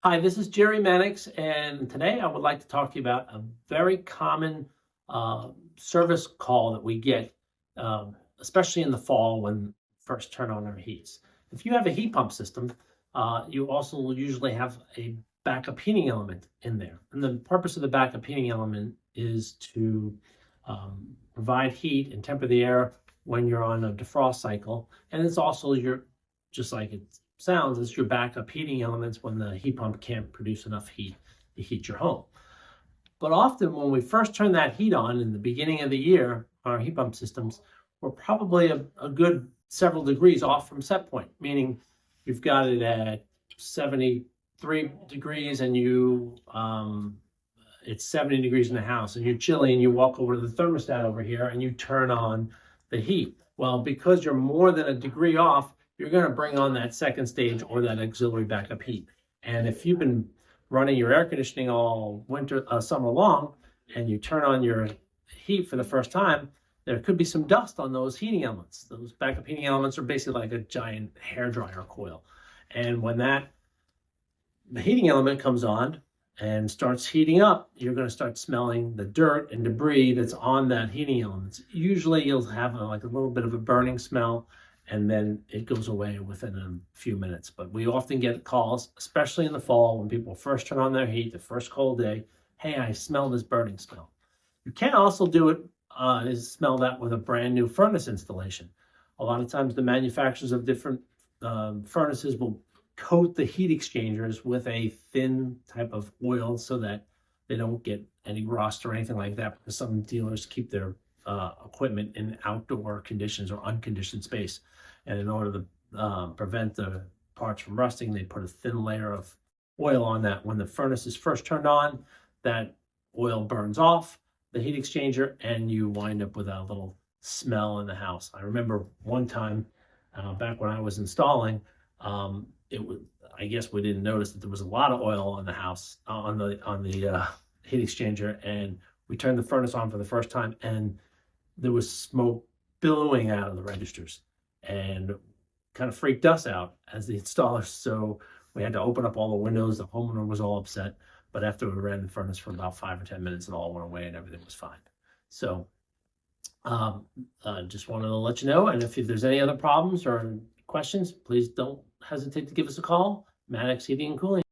Hi, this is Jerry Mannix, and today I would like to talk to you about a very common service call that we get, especially in the fall when we first turn on our heats. If you have a heat pump system, you also will usually have a backup heating element in there. And the purpose of the backup heating element is to provide heat and temper the air when you're on a defrost cycle. And it's also just like it sounds, it's your backup heating elements when the heat pump can't produce enough heat to heat your home. But often when we first turn that heat on in the beginning of the year, our heat pump systems, we're probably a good several degrees off from set point, meaning you've got it at 73 degrees and it's 70 degrees in the house and you're chilly and you walk over to the thermostat over here and you turn on the heat. Well, because you're more than a degree off, you're going to bring on that second stage or that auxiliary backup heat. And if you've been running your air conditioning all winter, summer long, and you turn on your heat for the first time, there could be some dust on those heating elements. Those backup heating elements are basically like a giant hairdryer coil. And when the heating element comes on and starts heating up, you're going to start smelling the dirt and debris that's on that heating element. Usually you'll have like a little bit of a burning smell, and then it goes away within a few minutes. But we often get calls, especially in the fall when people first turn on their heat, the first cold day, hey, I smell this burning smell. You can also do it, is smell that with a brand new furnace installation. A lot of times the manufacturers of different furnaces will coat the heat exchangers with a thin type of oil so that they don't get any rust or anything like that, because some dealers keep their equipment in outdoor conditions or unconditioned space. And in order to prevent the parts from rusting, they put a thin layer of oil on that. When the furnace is first turned on, that oil burns off the heat exchanger and you wind up with a little smell in the house. I remember one time back when I was installing, I guess we didn't notice that there was a lot of oil on the house, on the heat exchanger, and we turned the furnace on for the first time and there was smoke billowing out of the registers and kind of freaked us out as the installers. So we had to open up all the windows. The homeowner was all upset, but after we ran the furnace for about 5 or 10 minutes, it all went away and everything was fine. So just wanted to let you know. And if there's any other problems or questions, please don't hesitate to give us a call. Mannix Heating and Cooling.